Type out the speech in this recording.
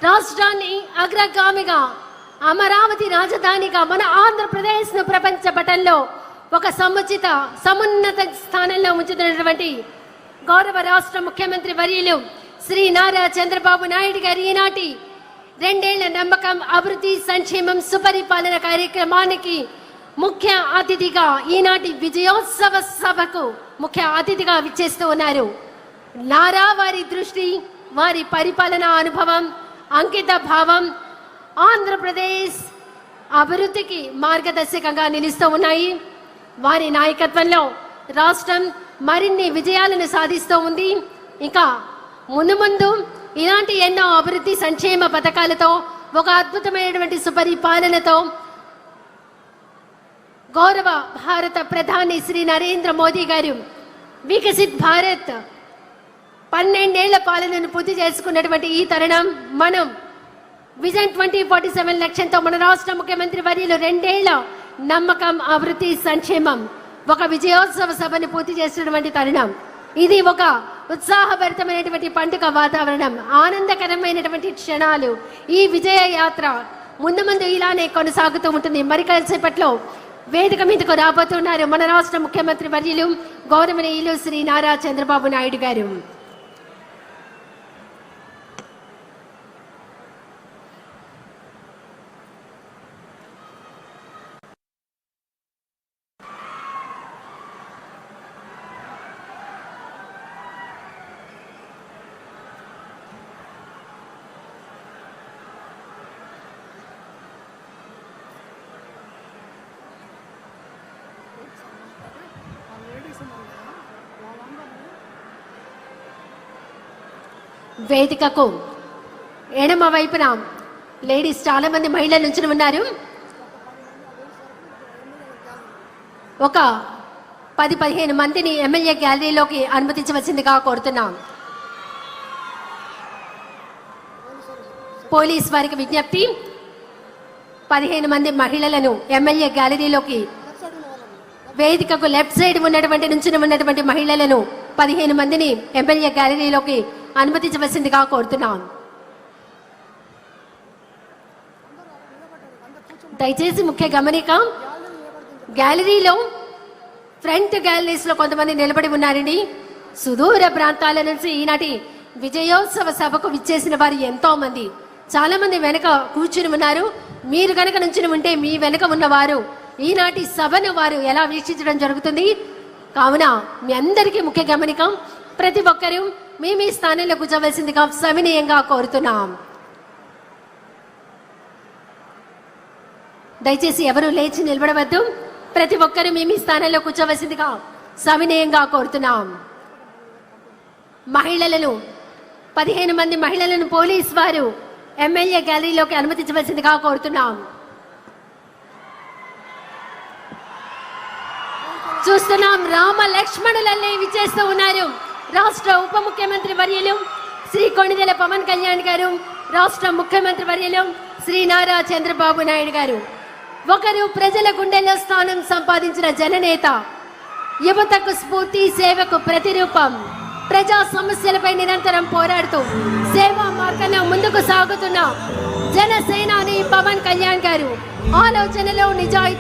రాష్ట్రాన్ని అగ్రగామిగా అమరావతి రాజధానిగా మన ఆంధ్రప్రదేశ్ను ప్రపంచ పటంలో ఒక సమున్నత స్థానంలో ఉంచుతున్నటువంటి గౌరవ రాష్ట్ర ముఖ్యమంత్రి వర్యులు శ్రీ నారా చంద్రబాబు నాయుడు గారి ఈనాటి 2 ఏళ్ల నమ్మకం అభివృద్ధి సంక్షేమం సుపరిపాలన కార్యక్రమానికి ముఖ్య అతిథిగా ఈనాటి విజయోత్సవ సభకు ముఖ్య అతిథిగా విచ్చేస్తూ ఉన్నారు. నారా వారి దృష్టి, వారి పరిపాలన అనుభవం, అంకిత భావం ఆంధ్రప్రదేశ్ అభివృద్ధికి మార్గదర్శకంగా నిలుస్తూ ఉన్నాయి. వారి నాయకత్వంలో రాష్ట్రం మరిన్ని విజయాలను సాధిస్తూ ఉంది. ఇంకా ముందు ఇలాంటి ఎన్నో అభివృద్ధి సంక్షేమ పథకాలతో ఒక అద్భుతమైనటువంటి సుపరిపాలనతో గౌరవ భారత ప్రధాని శ్రీ నరేంద్ర మోదీ గారు వికసిత్ భారత్ 12 ఏళ్ల పాలనను పూర్తి చేసుకున్నటువంటి ఈ తరుణం మనం విజన్ 2047 లక్ష్యంతో మన రాష్ట్ర ముఖ్యమంత్రి వర్యులు 2 ఏళ్ల నమ్మకం అభివృద్ధి సంక్షేమం ఒక విజయోత్సవ సభను పూర్తి చేసినటువంటి తరుణం. ఇది ఒక ఉత్సాహభరితమైనటువంటి పండుగ వాతావరణం, ఆనందకరమైనటువంటి క్షణాలు. ఈ విజయ యాత్ర ముందు ఇలానే కొనసాగుతూ ఉంటుంది. మరి కాసేపట్లో వేదిక మీదకు రాబోతున్నారు మన రాష్ట్ర ముఖ్యమంత్రి వర్యులు గౌరవనీయులు శ్రీ నారా చంద్రబాబు నాయుడు గారు. వేదికకు ఎడమ వైపున లేడీస్ చాలా మంది మహిళలు నుంచి ఉన్నారు. ఒక 10-15 మందిని ఎమ్మెల్యే గ్యాలరీలోకి అనుమతించవలసిందిగా కోరుతున్నాం. పోలీస్ వారికి విజ్ఞప్తి, 15 మంది మహిళలను ఎమ్మెల్యే గ్యాలరీలోకి, వేదికకు లెఫ్ట్ సైడ్ ఉన్నటువంటి మహిళలను 15 మందిని ఎమ్మెల్యే గ్యాలరీలోకి అనుమతించవలసిందిగా కోరుతున్నాం. దయచేసి ముఖ్య గమనిక, గ్యాలరీలో ఫ్రంట్ గ్యాలరీస్ లో కొంతమంది నిలబడి ఉన్నారండి. సుదూర ప్రాంతాల నుంచి ఈనాటి విజయోత్సవ సభకు విచ్చేసిన వారు ఎంతో మంది, చాలా మంది వెనక కూర్చుని ఉన్నారు. మీరు కనుక నుంచి ఉంటే మీ వెనక ఉన్నవారు ఈనాటి సభను వారు ఎలా వీక్షించడం జరుగుతుంది. కావున మీ అందరికీ ముఖ్య గమనిక, ప్రతి ఒక్కరూ మీ స్థానంలో కూర్చోవలసిందిగా సవినయంగా కోరుతున్నాం. దయచేసి ఎవరు లేచి నిలబడవద్దు. ప్రతి ఒక్కరూ మీ స్థానంలో కూర్చోవలసిందిగా సవినయంగా కోరుతున్నాం. మహిళలను 15 మంది మహిళలను పోలీస్ వారు ఎమ్మెల్యే గ్యాలరీలోకి అనుమతించవలసిందిగా కోరుతున్నాం. చూస్తున్నాం రామ లక్ష్మణులన్నీ విచ్చేస్తూ ఉన్నారు. రాష్ట్ర ఉప ముఖ్యమంత్రి వర్యులు శ్రీ కొణిదెల పవన్ కళ్యాణ్ గారు, రాష్ట్ర ముఖ్యమంత్రి వర్యులు శ్రీ నారా చంద్రబాబు నాయుడు గారు. ఒకరు ప్రజల గుండెల్లో స్థానం సంపాదించిన జననేత, యువతకు స్ఫూర్తి, సేవకు ప్రతిరూపం, ప్రజా సమస్యలపై నిరంతరం పోరాడుతూ సేవా మార్గంలో ముందుకు సాగుతున్న జనసేనాని పవన్ కళ్యాణ్ గారు ఆలోచనలో నిజాయితీ